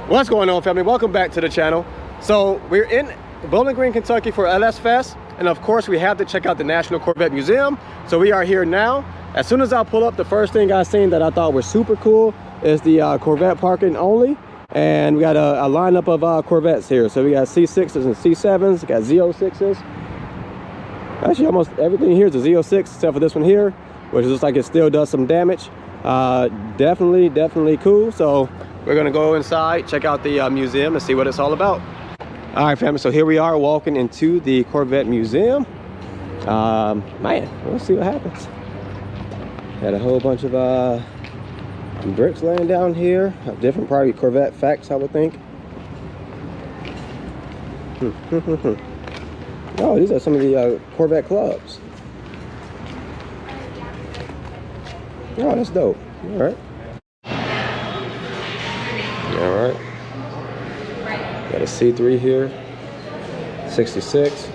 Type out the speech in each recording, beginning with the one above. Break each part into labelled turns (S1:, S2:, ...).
S1: What's going on, family? Welcome back to the channel. So we're in Bowling Green, Kentucky for LS Fest, and of course we have to check out the National Corvette Museum. So we are here now. As soon as I pull up, the first thing I seen that I thought was super cool is the Corvette parking only, and we got a lineup of Corvettes here. So we got C6s and C7s, we got Z06s. Actually, almost everything here is a Z06 except for this one here, which looks like it still does some damage. Definitely cool. So we're gonna go inside, check out the museum and see what it's all about. All right, family, so here we are walking into the Corvette Museum. Man, we'll see what happens. Had a whole bunch of bricks laying down here, different probably Corvette facts, I would think. Oh, these are some of the Corvette clubs. Oh, that's dope. All right. All right. Got a C3 here. 66.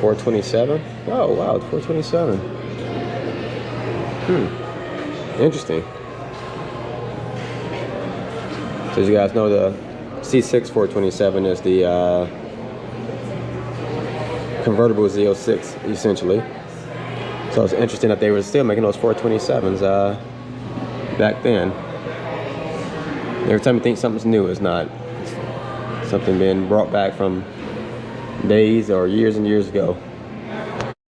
S1: 427. Oh, wow, it's 427. Interesting. So as you guys know, the C6 427 is the convertible Z06, essentially. So it's interesting that they were still making those 427s back then. Every time you think something's new, it's not. It's something being brought back from days or years and years ago.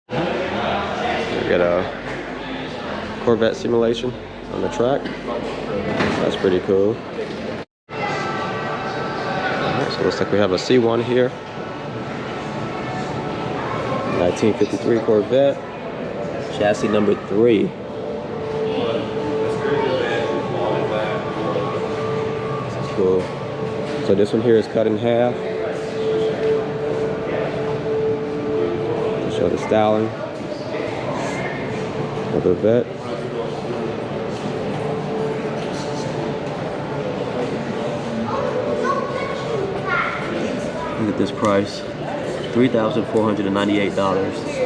S1: We got a Corvette simulation on the track. That's pretty cool. Alright, so it looks like we have a C1 here. 1953 Corvette. Chassis number 3. This is cool. So this one here is cut in half. To show the styling of the Corvette. Look at this price. $3,498.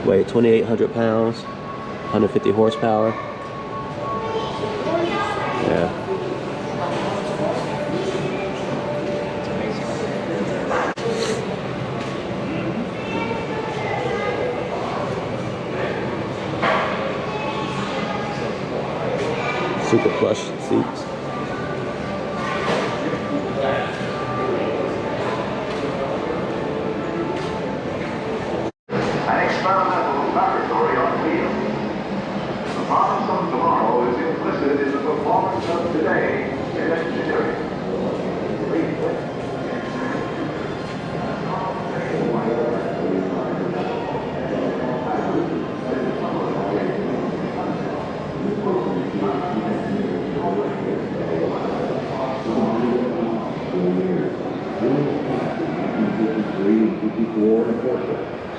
S1: Weight 2,800 pounds, 150 horsepower. Yeah. Super plush seats.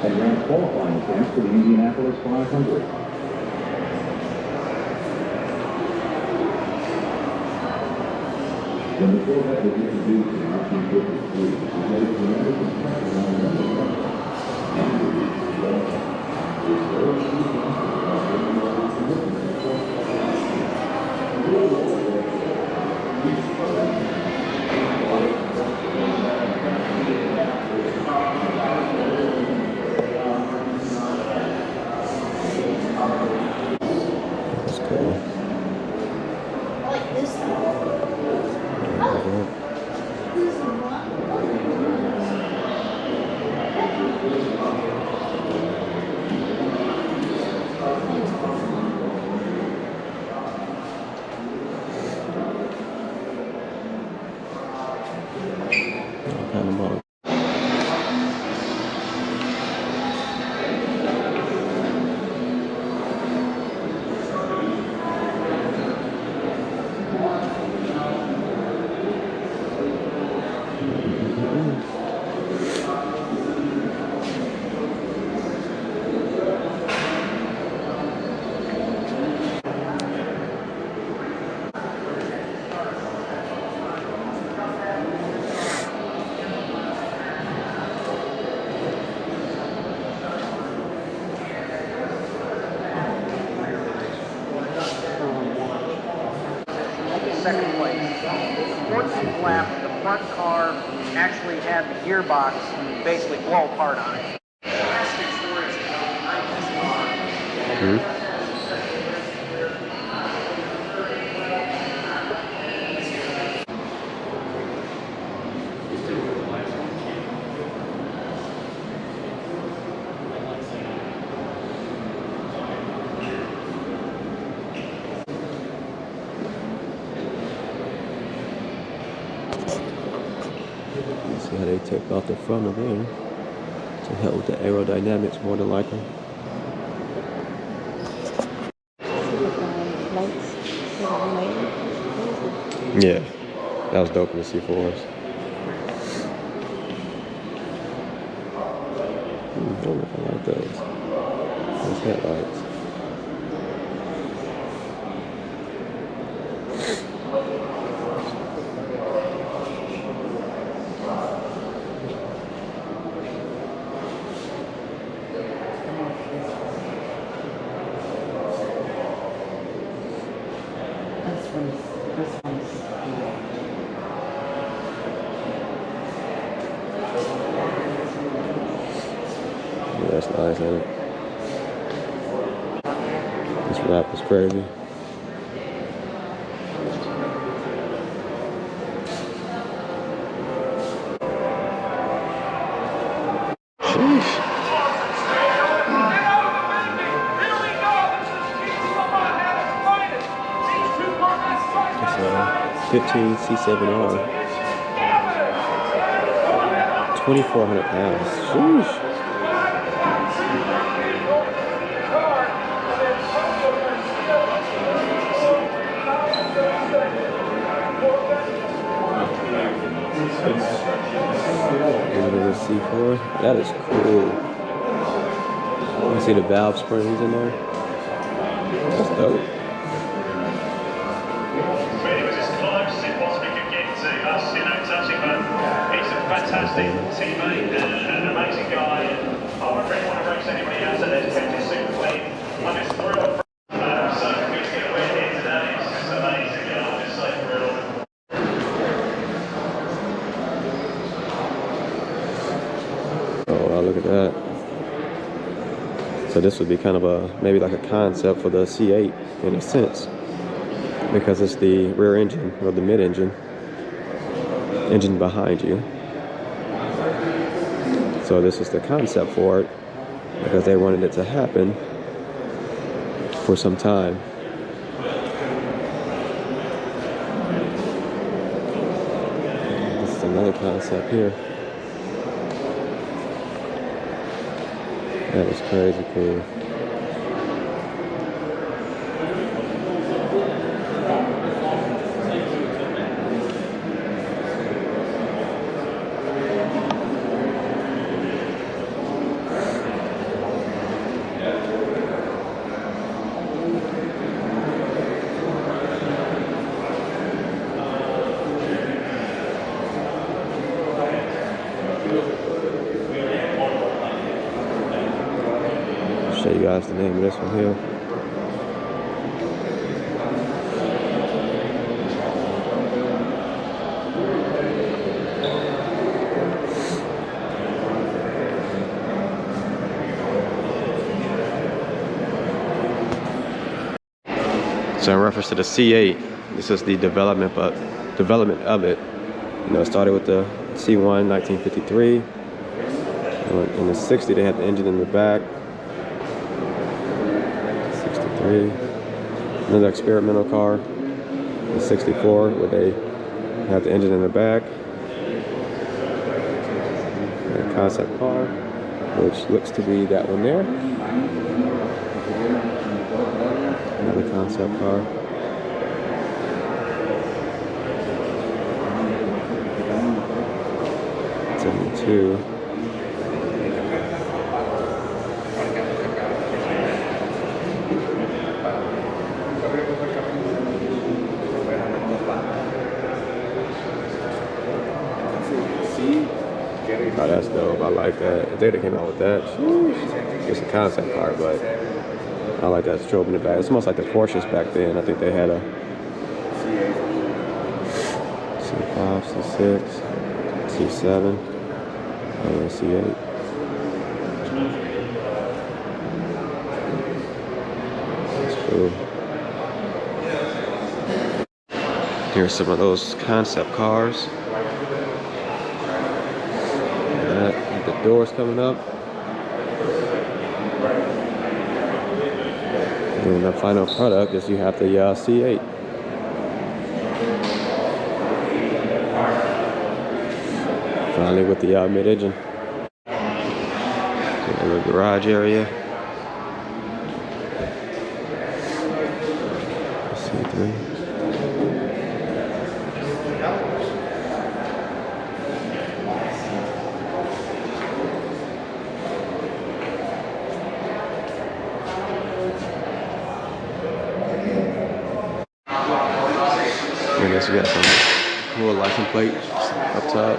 S2: And ran qualifying attempts for the Indianapolis 500. When the Corvette was introduced in 1953, it was made to remember the
S3: Once you left, the front car actually had the gearbox basically blow apart on it.
S1: See how they took off the front of there to help with the aerodynamics more than likely. Yeah, that was dope in the C4s. I don't know if I like those. Those headlights. Yeah, that's nice, ain't it? This wrap is crazy. Sheesh. It's a 15 C5r. 2,400 pounds. Sheesh. Into the C4. That is cool. You can see the valve springs in there. That's dope.
S4: He's a fantastic teammate and an amazing guy. I wouldn't really want to race anybody else that has kept it super clean. I'm just thrilled. So good to get a win here today. It's just amazing. I'm just so thrilled.
S1: Oh wow, look at that. So this would be kind of a, maybe like a concept for the C8 in a sense, because it's the rear engine or the mid-engine behind you. So this is the concept for it because they wanted it to happen for some time. This is another concept here. That is crazy cool. Show you guys the name of this one here. So in reference to the C8, this is the development of it. You know, it started with the C1 1953. In the 60, they had the engine in the back. 63. Another experimental car. The 64, where they have the engine in the back. A concept car, which looks to be that one there. Another concept car. '72. Oh, that's dope. I like that. If they'd have came out with that, it's a concept car, but I like that strobe in the back. It's almost like the Porsches back then. I think they had a C5, C6, C7, and C8. That's cool. Here's some of those concept cars. The doors coming up. And the final product is you have the C8. Finally with the mid-engine. The garage area. C3. I guess we got some cool license plate up top.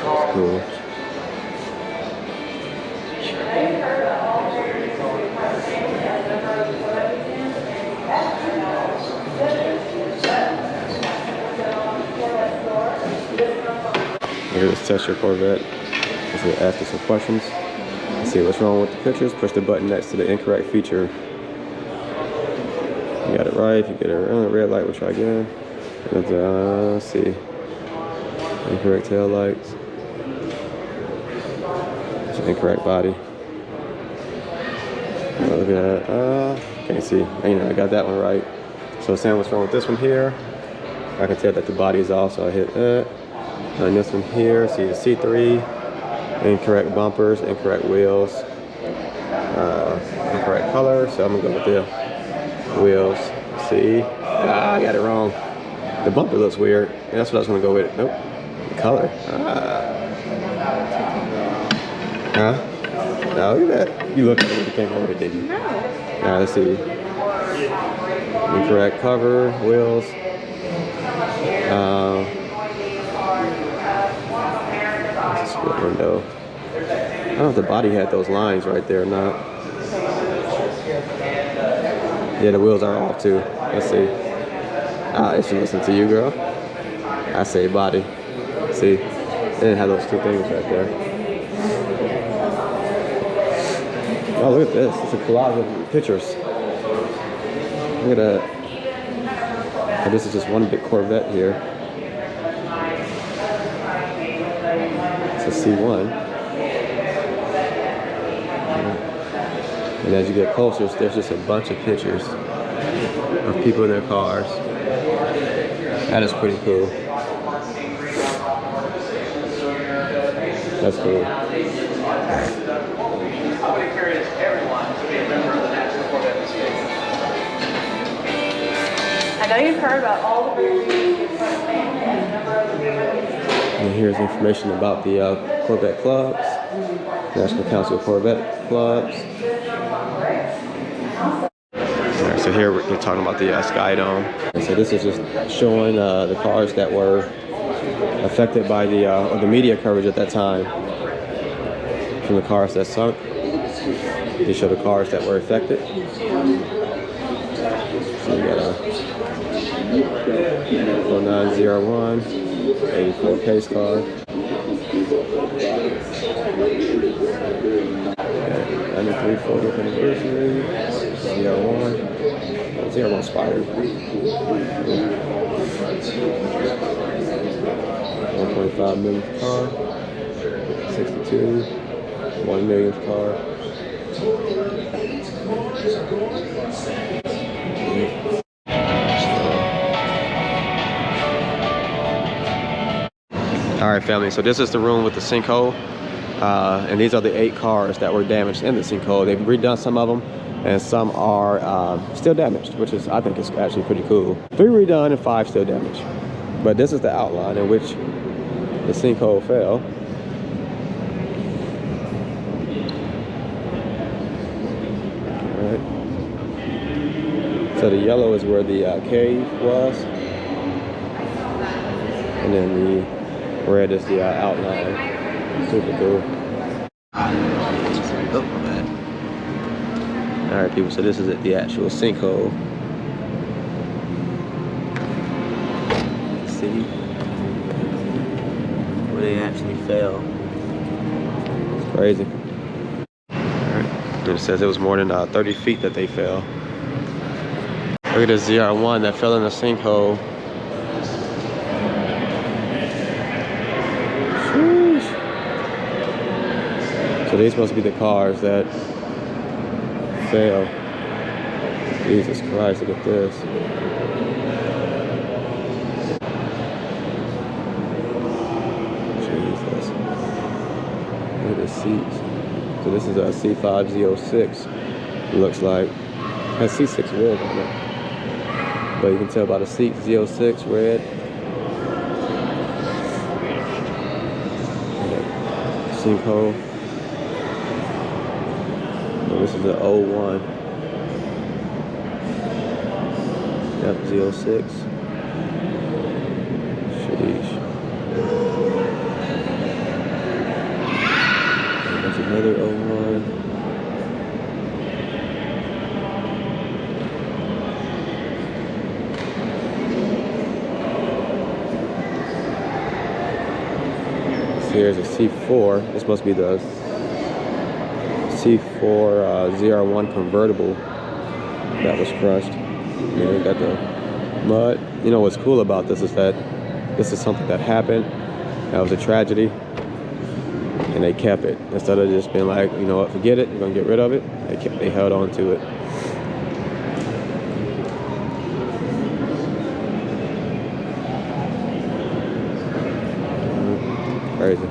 S1: That's cool. Here, let's test your Corvette. Let's ask you some questions. Let's see what's wrong with the pictures. Push the button next to the incorrect feature. You got it right. If you get a red light, we'll try again. Let's see. Incorrect tail lights. It's an incorrect body. Oh, look at that. Can't see. I got that one right. So saying what's wrong with this one here. I can tell that the body is off, so I hit that. And this one here, see the C3. Incorrect bumpers, incorrect wheels. Incorrect color, so I'm gonna go with the wheels. See? I got it wrong. The bumper looks weird. And that's what I was gonna go with. Nope. The color. No, look at that. You looked at it when you came over, didn't you? No. Alright, let's see. Incorrect cover, wheels. Split window. I don't know if the body had those lines right there or not. Yeah, the wheels are off too. Let's see. I should listen to you, girl. I say body. See? They didn't have those two things right there. Oh, look at this. It's a collage of pictures. Look at that. Oh, this is just one big Corvette here. It's a C1. And as you get closer, there's just a bunch of pictures of people in their cars. That is pretty cool. That's cool.
S3: I would encourage everyone to be a member of the National Corvette Museum.
S5: I know you've heard about all the reviews you've put in as a member of the museum.
S1: And here's information about the Corvette clubs, National Council of Corvette clubs. Alright, so here we're talking about the Sky Dome. And so this is just showing the cars that were affected by the media coverage at that time. From the cars that sunk, they show the cars that were affected. So we got a 0901, 84 pace car. 93 40th anniversary, ZR1, ZR1 Spider. 1.5 millionth car, 62, 1 millionth car. All right, family, so this is the room with the sinkhole. And these are the 8 cars that were damaged in the sinkhole. They've redone some of them, and some are still damaged, which is, I think, is actually pretty cool. 3 redone and 5 still damaged. But this is the outline in which the sinkhole fell. All right. So the yellow is where the cave was, and then the red is the outline. Super cool. Oh, my bad. Alright, people, so this is the actual sinkhole.
S6: seat where they actually fell.
S1: It's crazy. Alright. And it says it was more than 30 feet that they fell. Look at this ZR1 that fell in a sinkhole. Sheesh. So these must be the cars that fell. Jesus Christ, look at this. Jesus. Look at the seats. So this is a C5 Z06. It looks like. It has C6 wheels on it. But you can tell by the seat, Z06 red. Sinkhole. And this is an 01. Yep, Z06. Sheesh. And there's another 01. Here's a C4. This must be the C4 ZR1 convertible that was crushed. And they got the mud. You know what's cool about this is that this is something that happened. That was a tragedy. And they kept it. Instead of just being like, you know what, forget it, we're gonna get rid of it. They held on to it. Crazy.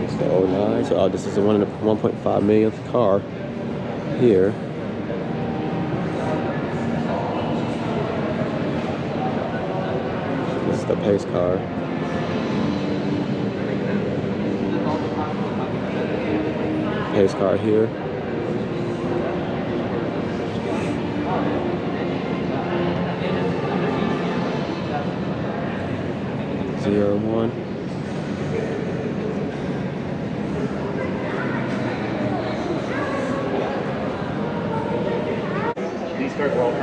S1: It's the 09. So this is the 1.5 millionth car here. The pace car. Pace car here. ZR1.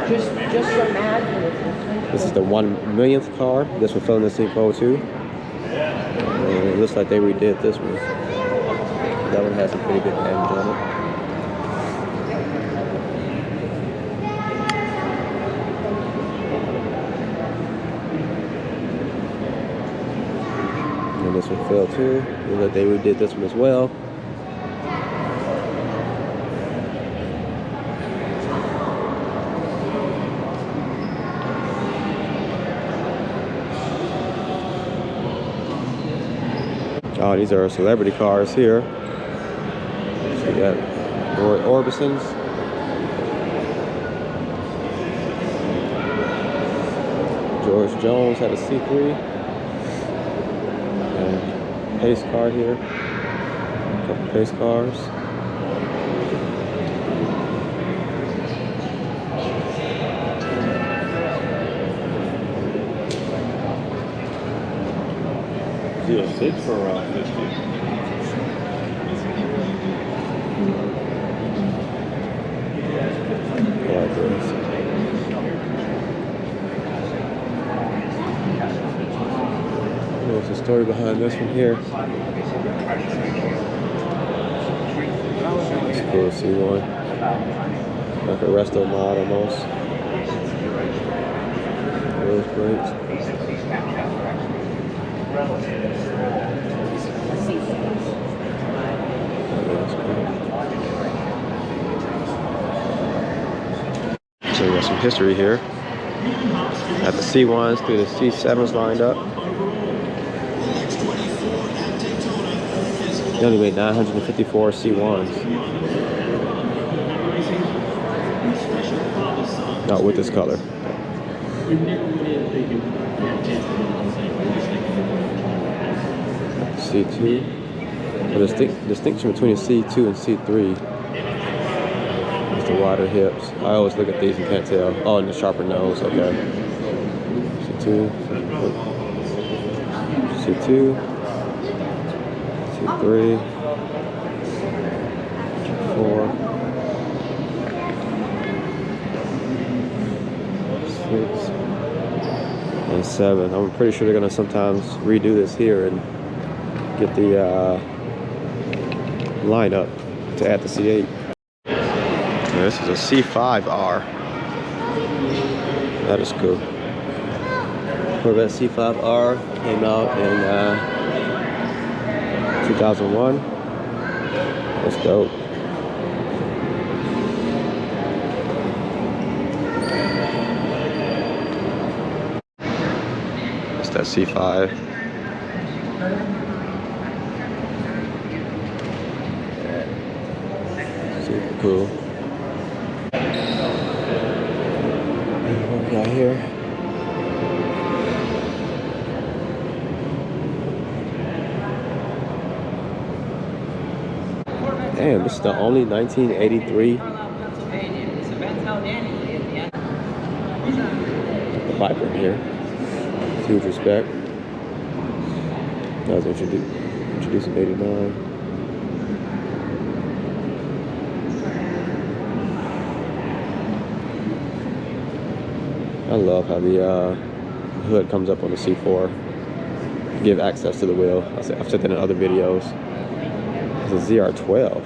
S5: Just imagine.
S1: This is the 1 millionth car. This one fell in the sinkhole too. And it looks like they redid this one. That one has some pretty good damage on it. And this one fell too. Looks like they redid this one as well. Oh, these are celebrity cars here. So you got Roy Orbison's. George Jones had a C3. And pace car here. A couple pace cars.
S7: Z06 for around 50.
S1: Like this. What's the story behind this one here? It's cool to see one. Like a resto mod almost. Those brakes. So we got some history here. Got the C1s through the C7s lined up. They only made 954 C1s. Not with this color. C2. The distinction between a C2 and C3 is the wider hips. I always look at these and can't tell. Oh, and the sharper nose. Okay. C2. C2. C3. 4. 6. And 7. I'm pretty sure they're gonna sometimes redo this here and get the lineup to add the C8. Now, this is a C5r. That is cool. Corvette C5r came out in 2001. That's dope. It's that C5. Super cool. And what we got here? Damn, this is the only 1983 Viper in here. Huge respect. That was introduced in '89. I love how the hood comes up on the C4 to give access to the wheel. I've said that in other videos. It's a ZR12.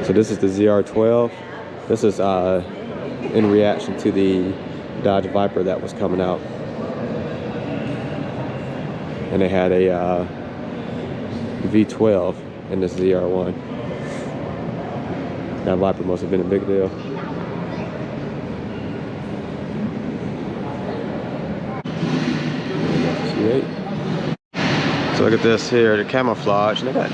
S1: So this is the ZR12. This is in reaction to the Dodge Viper that was coming out. And they had a V12 in this ZR1. That Viper must have been a big deal. C8. So look at this here, the camouflage. And they got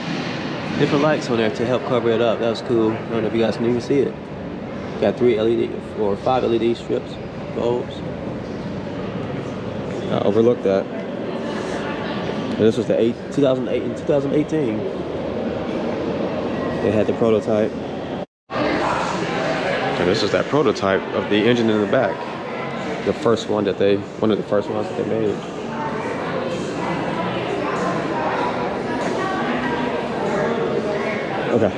S1: different lights on there to help cover it up. That was cool. I don't know if you guys can even see it. Got 3 LED or 5 LED strips, bulbs. I overlooked that. And this was the 2008 and 2018. They had the prototype. And this is that prototype of the engine in the back. The first one that one of the first ones that they made. Okay.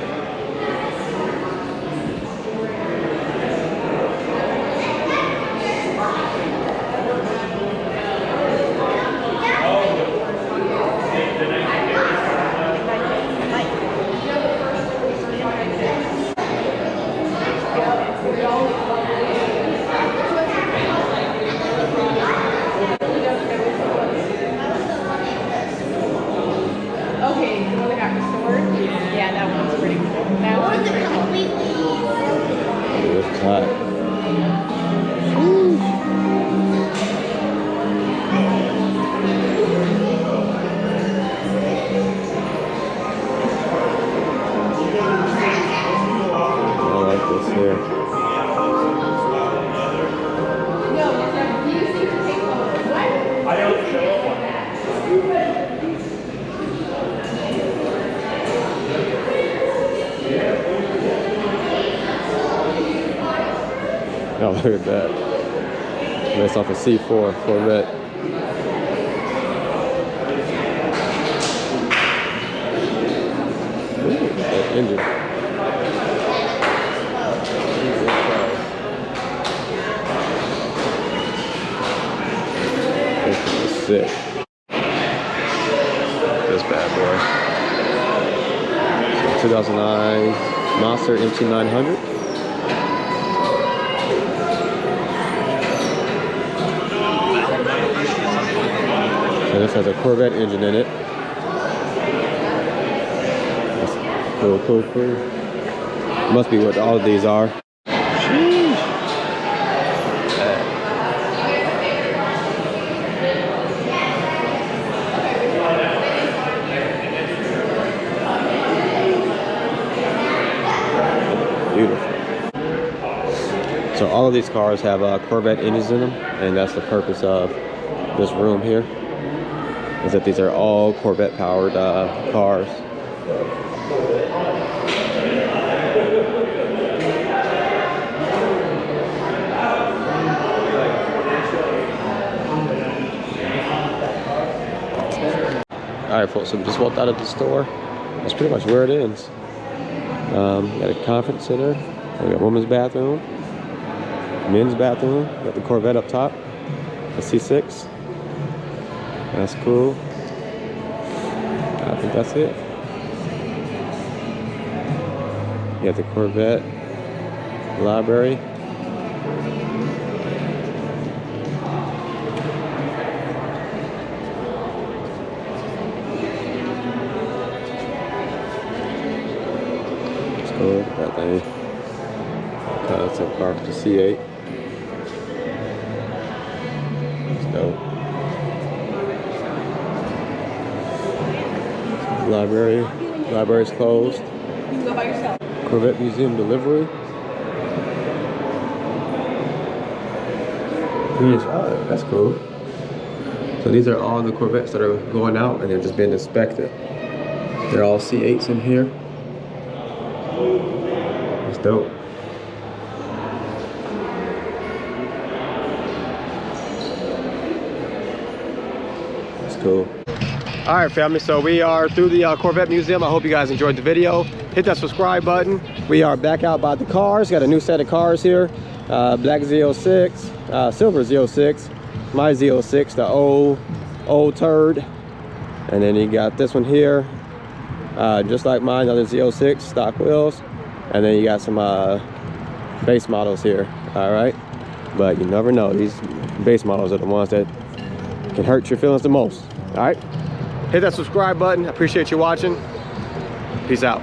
S1: Oh, look at that. Based off a C4 Corvette. Ooh, that engine. This is sick. This bad boy. So 2009 Monster MT900. And this has a Corvette engine in it. That's cool. Must be what all of these are. Sheesh. Beautiful. All of these cars have Corvette engines in them, and that's the purpose of this room here, is that these are all Corvette powered cars. Alright folks, so we just walked out of the store. That's pretty much where it ends. Got a conference center, we got women's bathroom, men's bathroom, got the Corvette up top, the C6. That's cool. I think that's it. You got the Corvette library. It's cool, that thing. That's a car for the C8. It's dope. Library's closed.
S5: You can go by yourself.
S1: Corvette Museum delivery. PS5, that's cool. So these are all the Corvettes that are going out and they're just being inspected. They're all C8s in here. It's dope. It's cool. All right, family, so we are through the Corvette Museum. I hope you guys enjoyed the video. Hit that subscribe button. We are back out by the cars. Got a new set of cars here. Black Z06, silver Z06, my Z06, the old turd. And then you got this one here, just like mine, another Z06, stock wheels. And then you got some base models here, all right? But you never know, these base models are the ones that can hurt your feelings the most, all right? Hit that subscribe button. I appreciate you watching. Peace out.